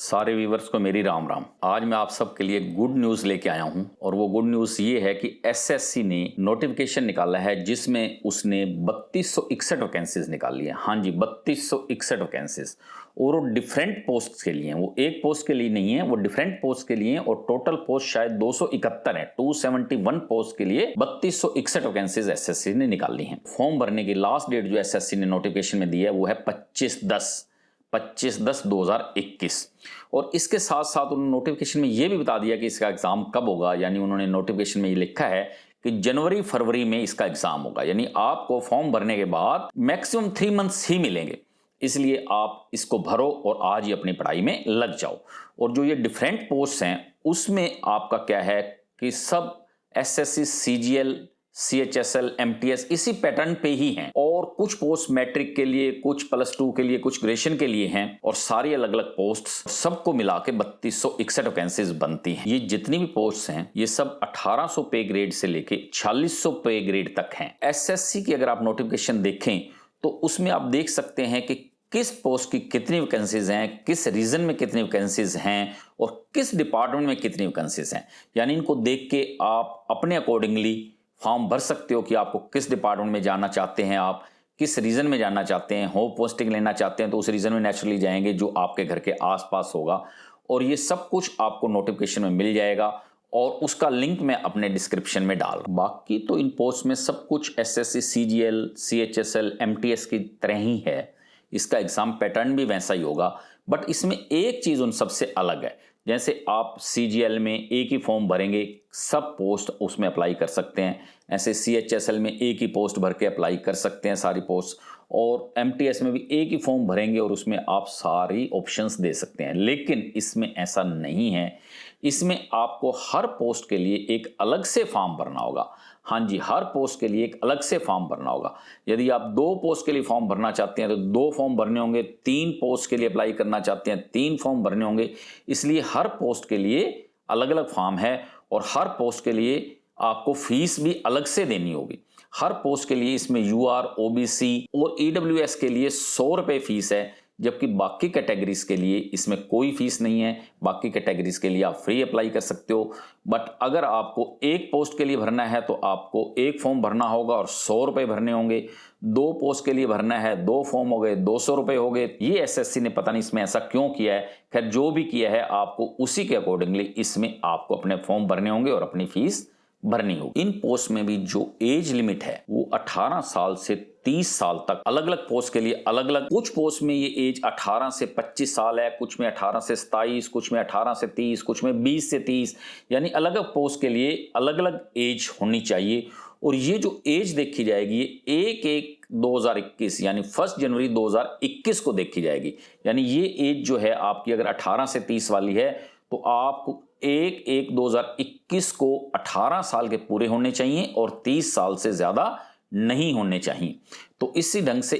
सारे व्यूवर्स को मेरी राम राम। आज मैं आप सबके लिए गुड न्यूज़ लेके आया हूं और वो गुड न्यूज़ ये है कि एसएससी ने नोटिफिकेशन निकाला है जिसमें उसने 3261 वैकेंसीज निकाली है। हाँ जी, 3261 वैकेंसीज, और वो डिफरेंट पोस्ट के लिए हैं। वो एक पोस्ट के लिए नहीं है, वो डिफरेंट पोस्ट के लिए हैं और टोटल पोस्ट शायद 271 है। 271 पोस्ट के लिए 3261 वैकेंसीज एसएससी ने निकाली हैं। फॉर्म भरने की लास्ट डेट जो एसएससी ने नोटिफिकेशन में दी है वो है 25/10/2021। और इसके साथ साथ उन्होंने नोटिफिकेशन में ये भी बता दिया कि इसका एग्जाम कब होगा। यानी उन्होंने नोटिफिकेशन में ये लिखा है कि जनवरी फरवरी में इसका एग्जाम होगा। यानी आपको फॉर्म भरने के बाद मैक्सिमम 3 मंथ्स ही मिलेंगे, इसलिए आप इसको भरो और आज ही अपनी पढ़ाई में लग जाओ। और जो ये डिफरेंट पोस्ट हैं उसमें आपका क्या है कि सब एसएससी, सीजीएल, सीएचएसएल, एमटीएस इसी पैटर्न पे ही हैं। और कुछ पोस्ट मैट्रिक के लिए, कुछ +2 के लिए, कुछ ग्रेजुएशन के लिए हैं और सारी अलग अलग पोस्ट सबको मिला के 3261 वैकेंसीज बनती हैं। ये जितनी भी पोस्ट हैं ये सब 1800 पे ग्रेड से लेके 4600 पे ग्रेड तक हैं। एसएससी की अगर आप नोटिफिकेशन देखें तो उसमें आप देख सकते हैं कि किस पोस्ट की कितनी वैकेंसीज हैं, किस रीजन में कितनी वैकेंसीज हैं और किस डिपार्टमेंट में कितनी वैकेंसीज हैं। यानी इनको देख के आप अपने अकॉर्डिंगली फॉर्म भर सकते हो कि आपको किस डिपार्टमेंट में जाना चाहते हैं, आप किस रीजन में जाना चाहते हैं। होम पोस्टिंग लेना चाहते हैं तो उस रीजन में नेचुरली जाएंगे जो आपके घर के आसपास होगा। और ये सब कुछ आपको नोटिफिकेशन में मिल जाएगा और उसका लिंक मैं अपने डिस्क्रिप्शन में डाल। बाकी तो इन पोस्ट में सब कुछ एसएससी, सीजीएल, सीएचएसएल, एमटीएस की तरह ही है। इसका एग्जाम पैटर्न भी वैसा ही होगा, बट इसमें एक चीज़ उन सबसे अलग है। जैसे आप सीजीएल में एक ही फॉर्म भरेंगे, सब पोस्ट उसमें अप्लाई कर सकते हैं। ऐसे सीएचएसएल में एक ही पोस्ट भर के अप्लाई कर सकते हैं सारी पोस्ट, और एमटीएस में भी एक ही फॉर्म भरेंगे और उसमें आप सारी ऑप्शंस दे सकते हैं। लेकिन इसमें ऐसा नहीं है, इसमें आपको हर पोस्ट के लिए एक अलग से फॉर्म भरना होगा। हाँ जी, हर पोस्ट के लिए एक अलग से फॉर्म भरना होगा। यदि आप 2 पोस्ट के लिए फॉर्म भरना चाहते हैं तो 2 फॉर्म भरने होंगे, 3 पोस्ट के लिए अप्लाई करना चाहते हैं 3 फॉर्म भरने होंगे। इसलिए हर पोस्ट के लिए अलग अलग फॉर्म है और हर पोस्ट के लिए आपको फीस भी अलग से देनी होगी। हर पोस्ट के लिए इसमें यूआर, ओबीसी और ईडब्ल्यूएस के लिए 100 रुपये फीस है, जबकि बाकी कैटेगरीज के लिए इसमें कोई फीस नहीं है। बाकी कैटेगरीज के लिए आप फ्री अप्लाई कर सकते हो। बट अगर आपको एक पोस्ट के लिए भरना है तो आपको एक फॉर्म भरना होगा और 100 रुपये भरने होंगे। 2 पोस्ट के लिए भरना है, 2 फॉर्म हो गए, 200 रुपये हो गए। ये एसएससी ने पता नहीं इसमें ऐसा क्यों किया है। खैर, जो भी किया है आपको उसी के अकॉर्डिंगली इसमें आपको अपने फॉर्म भरने होंगे और अपनी फीस भरनी होगी। इन पोस्ट में भी जो एज लिमिट है वो 18 साल से 30 साल तक, अलग अलग पोस्ट के लिए अलग अलग। कुछ पोस्ट में ये एज 18 से 25 साल है, कुछ में 18 से 27, कुछ में 18 से 30, कुछ में 20 से 30। यानी अलग अलग पोस्ट के लिए अलग अलग एज होनी चाहिए। और ये जो एज देखी जाएगी ये 1/1/2021 यानी 1 जनवरी 2021 को देखी जाएगी। यानी ये एज जो है आपकी अगर 18 से 30 वाली है तो आपको 1/1/2021 को 18 साल के पूरे होने चाहिए और 30 साल से ज्यादा नहीं होने चाहिए। तो इसी ढंग से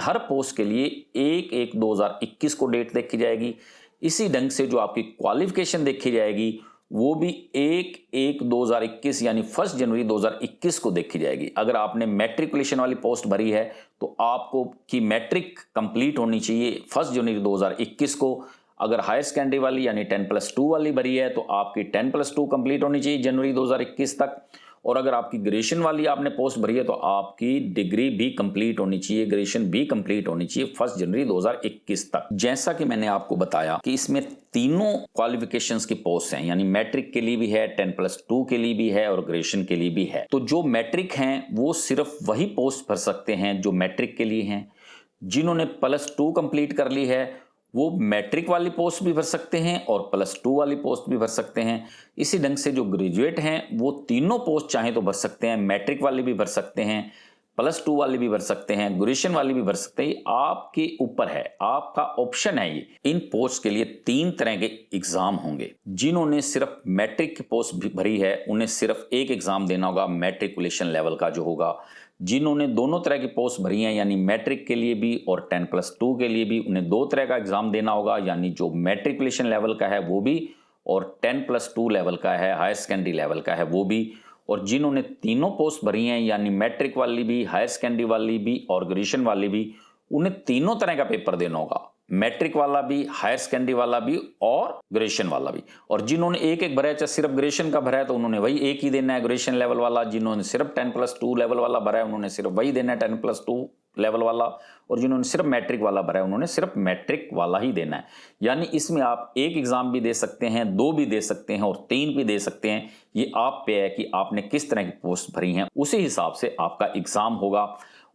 हर पोस्ट के लिए 1/1/2021 को डेट देखी जाएगी। इसी ढंग से जो आपकी क्वालिफिकेशन देखी जाएगी वो भी 1/1/2021 यानी 1 जनवरी 2021 को देखी जाएगी। अगर आपने मैट्रिकुलेशन वाली पोस्ट भरी है तो आपको की मैट्रिक कंप्लीट होनी चाहिए 1 जनवरी 2021 को। अगर हायर सेकेंडरी वाली यानी 10+2 वाली भरी है तो आपकी 10+2 कंप्लीट होनी चाहिए जनवरी 2021 तक। और अगर आपकी ग्रेजुएशन वाली आपने पोस्ट भरी है तो आपकी डिग्री भी कंप्लीट होनी चाहिए, ग्रेजुएशन भी कंप्लीट होनी चाहिए 1 जनवरी 2021 तक। जैसा कि मैंने आपको बताया कि इसमें तीनों क्वालिफिकेशंस की पोस्ट हैं, यानी मैट्रिक के लिए भी है, 10+2 के लिए भी है और ग्रेजुएशन के लिए भी है। तो जो मैट्रिक हैं वो सिर्फ वही पोस्ट भर सकते हैं जो मैट्रिक के लिए हैं। जिन्होंने +2 कंप्लीट कर ली है वो मैट्रिक वाली पोस्ट भी भर सकते हैं और +2 वाली पोस्ट भी भर सकते हैं। इसी ढंग से जो ग्रेजुएट हैं वो तीनों पोस्ट चाहे तो भर सकते हैं, मैट्रिक वाली भी भर सकते हैं, +2 वाली भी भर सकते हैं, ग्रेजुएशन वाली भी भर सकते हैं। आपके ऊपर है, आपका ऑप्शन है ये। इन पोस्ट के लिए 3 तरह के एग्जाम होंगे। जिन्होंने सिर्फ मैट्रिक की पोस्ट भरी है उन्हें सिर्फ एक एग्जाम देना होगा, मैट्रिकुलेशन लेवल का जो होगा। जिन्होंने दोनों तरह की पोस्ट भरी हैं यानी मैट्रिक के लिए भी और 10+2 के लिए भी, उन्हें 2 तरह का एग्जाम देना होगा। यानी जो मैट्रिकुलेशन लेवल का है वो भी और 10+2 लेवल का है, हायर सेकेंडरी लेवल का है वो भी। और जिन्होंने तीनों पोस्ट भरी हैं यानी मैट्रिक वाली भी, हायर सेकेंडरी वाली भी और ग्रेजुएशन वाली भी, उन्हें तीनों तरह का पेपर देना होगा। मैट्रिक वाला भी, हायर सेकेंडरी वाला भी और ग्रेजुएशन वाला भी। और जिन्होंने एक एक भरा है, चाहे सिर्फ ग्रेजुएशन का भरा है तो उन्होंने वही एक ही देना है ग्रेजुएशन लेवल वाला। जिन्होंने सिर्फ 10+2 लेवल वाला भरा है उन्होंने सिर्फ वही देना है 10+2 लेवल वाला। और जिन्होंने सिर्फ मैट्रिक वाला भरा है उन्होंने सिर्फ मैट्रिक वाला ही देना है। यानी इसमें आप एक एग्जाम भी दे सकते हैं, 2 भी दे सकते हैं और 3 भी दे सकते हैं। ये आप पे है कि आपने किस तरह की पोस्ट भरी हैं, उसी हिसाब से आपका एग्जाम होगा।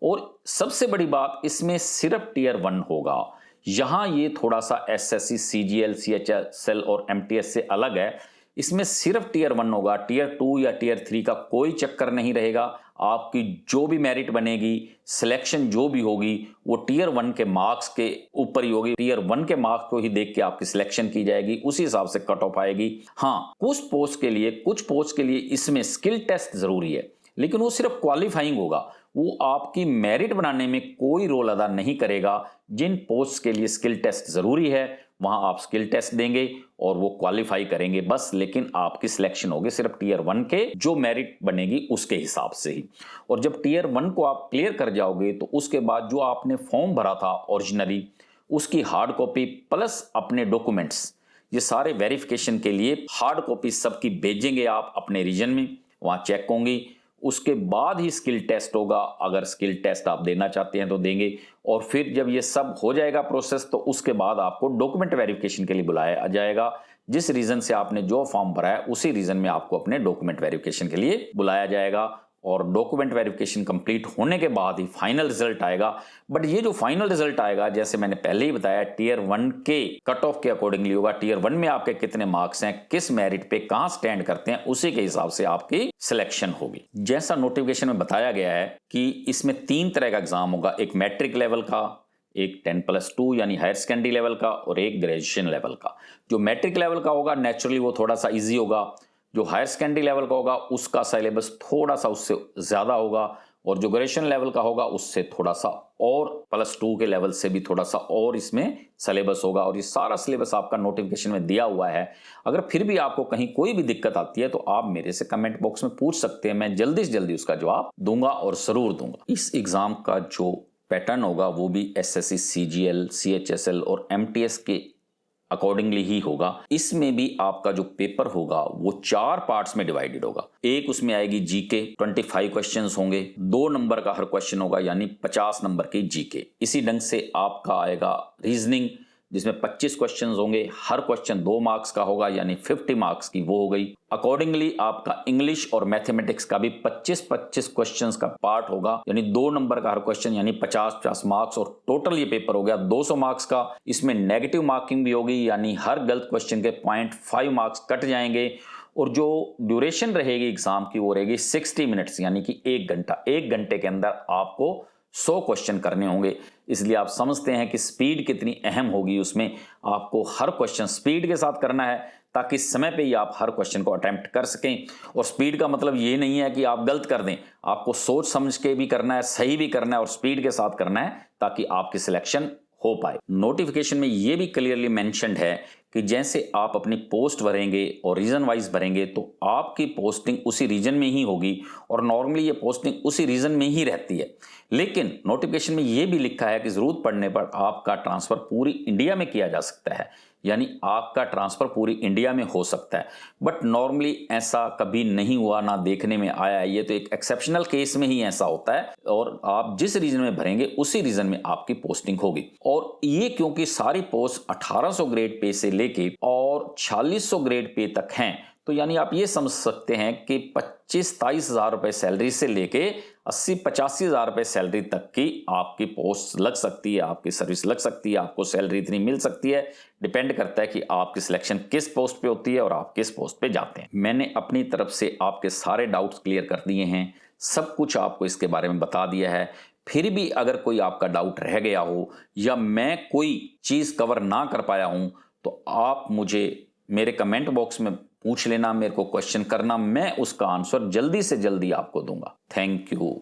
और सबसे बड़ी बात, इसमें सिर्फ टियर 1 होगा। यहां ये थोड़ा सा एसएससी, सीजीएल, सीएचएसएल और एमटीएस से अलग है। इसमें सिर्फ टियर 1 होगा। टियर 2 या टियर 3 का कोई चक्कर नहीं रहेगा। आपकी जो भी मेरिट बनेगी, सिलेक्शन जो भी होगी, वो टियर 1 के मार्क्स के ऊपर ही होगी। टियर 1 के मार्क्स को ही देख के आपकी सिलेक्शन की जाएगी, उसी हिसाब से कट ऑफ आएगी। हाँ, कुछ पोस्ट के लिए इसमें स्किल टेस्ट जरूरी है, लेकिन वो सिर्फ क्वालिफाइंग होगा। वो आपकी मेरिट बनाने में कोई रोल अदा नहीं करेगा। जिन पोस्ट के लिए स्किल टेस्ट जरूरी है वहां आप स्किल टेस्ट देंगे और वो क्वालिफाई करेंगे बस, लेकिन आपकी सिलेक्शन होगी सिर्फ टियर 1 के जो मेरिट बनेगी उसके हिसाब से ही। और जब टियर 1 को आप क्लियर कर जाओगे तो उसके बाद जो आपने फॉर्म भरा था ओरिजिनली, उसकी हार्ड कॉपी प्लस अपने डॉक्यूमेंट्स, ये सारे वेरिफिकेशन के लिए हार्ड कॉपी सबकी भेजेंगे आप अपने रीजन में, वहां चेक होंगी। उसके बाद ही स्किल टेस्ट होगा। अगर स्किल टेस्ट आप देना चाहते हैं तो देंगे। और फिर जब ये सब हो जाएगा प्रोसेस, तो उसके बाद आपको डॉक्यूमेंट वेरिफिकेशन के लिए बुलाया जाएगा। जिस रीजन से आपने जो फॉर्म भरा है उसी रीजन में आपको अपने डॉक्यूमेंट वेरिफिकेशन के लिए बुलाया जाएगा। और डॉक्यूमेंट वेरिफिकेशन कंप्लीट होने के बाद ही फाइनल रिजल्ट आएगा। बट ये जो फाइनल रिजल्ट आएगा, जैसे मैंने पहले ही बताया, टियर 1 के कट ऑफ के अकॉर्डिंगली होगा। टियर 1 में आपके कितने मार्क्स हैं, किस मेरिट पे कहां स्टैंड करते हैं, उसी के हिसाब से आपकी सिलेक्शन होगी। जैसा नोटिफिकेशन में बताया गया है कि इसमें 3 तरह का एग्जाम होगा। एक मैट्रिक लेवल का, एक 10+2 यानी हायर सेकेंडरी लेवल का, और एक ग्रेजुएशन लेवल का। जो मैट्रिक लेवल का होगा नेचुरली वो थोड़ा सा इजी होगा। जो हायर सेकेंडरी लेवल का होगा उसका सिलेबस थोड़ा सा उससे ज्यादा होगा। और जो ग्रेजुएशन लेवल का होगा उससे थोड़ा सा और +2 के लेवल से भी थोड़ा सा और इसमें सिलेबस होगा। और ये सारा सिलेबस आपका नोटिफिकेशन में दिया हुआ है। अगर फिर भी आपको कहीं कोई भी दिक्कत आती है तो आप मेरे से कमेंट बॉक्स में पूछ सकते हैं, मैं जल्दी से जल्दी उसका जवाब दूंगा और जरूर दूंगा। इस एग्जाम का जो पैटर्न होगा वो भी एसएससी, सीजीएल, सीएचएसएल और एमटीएस के अकॉर्डिंगली ही होगा। इसमें भी आपका जो पेपर होगा वो 4 पार्ट्स में डिवाइडेड होगा। एक उसमें आएगी जीके, 25 क्वेश्चंस होंगे, 2 नंबर का हर क्वेश्चन होगा यानी 50 नंबर की जीके। इसी ढंग से आपका आएगा रीजनिंग, जिसमें 25 क्वेश्चंस होंगे, हर क्वेश्चन 2 मार्क्स का होगा यानी 50 मार्क्स की वो हो गई। अकॉर्डिंगली आपका इंग्लिश और मैथमेटिक्स का भी 25-25 क्वेश्चंस का पार्ट होगा, यानी 2 नंबर का हर क्वेश्चन यानी 50-50 मार्क्स। और टोटल ये पेपर हो गया 200 मार्क्स का। इसमें नेगेटिव मार्किंग भी होगी, यानी हर गलत क्वेश्चन के 0.5 मार्क्स कट जाएंगे। और जो ड्यूरेशन रहेगी एग्जाम की वो रहेगी 60 मिनट्स यानी कि 1 घंटा। 1 घंटे के अंदर आपको 100 क्वेश्चन करने होंगे। इसलिए आप समझते हैं कि स्पीड कितनी अहम होगी। उसमें आपको हर क्वेश्चन स्पीड के साथ करना है ताकि समय पे ही आप हर क्वेश्चन को अटेम्प्ट कर सकें। और स्पीड का मतलब ये नहीं है कि आप गलत कर दें, आपको सोच समझ के भी करना है, सही भी करना है और स्पीड के साथ करना है ताकि आपकी सिलेक्शन हो पाए। नोटिफिकेशन में यह भी क्लियरली मेंशन्ड है कि जैसे आप अपनी पोस्ट भरेंगे और रीजन वाइज भरेंगे तो आपकी पोस्टिंग उसी रीजन में ही होगी। और नॉर्मली ये पोस्टिंग उसी रीजन में ही रहती है। लेकिन नोटिफिकेशन में यह भी लिखा है कि जरूरत पड़ने पर आपका ट्रांसफर पूरी इंडिया में किया जा सकता है, यानी आपका ट्रांसफर पूरी इंडिया में हो सकता है। बट नॉर्मली ऐसा कभी नहीं हुआ, ना देखने में आया है। ये तो एक एक्सेप्शनल केस में ही ऐसा होता है। और आप जिस रीजन में भरेंगे उसी रीजन में आपकी पोस्टिंग होगी। और ये क्योंकि सारी पोस्ट 1800 ग्रेड पे से लेके और 4600 ग्रेड पे तक हैं, तो यानी आप ये समझ सकते हैं कि 25-23 हज़ार रुपए सैलरी से लेके 80-85 हज़ार रुपए सैलरी तक की आपकी पोस्ट लग सकती है, आपकी सर्विस लग सकती है, आपको सैलरी इतनी मिल सकती है। डिपेंड करता है कि आपकी सिलेक्शन किस पोस्ट पे होती है और आप किस पोस्ट पे जाते हैं। मैंने अपनी तरफ से आपके सारे डाउट्स क्लियर कर दिए हैं, सब कुछ आपको इसके बारे में बता दिया है। फिर भी अगर कोई आपका डाउट रह गया हो या मैं कोई चीज़ कवर ना कर पाया हूं तो आप मुझे मेरे कमेंट बॉक्स में पूछ लेना, मेरे को क्वेश्चन करना, मैं उसका आंसर जल्दी से जल्दी आपको दूंगा। Thank you.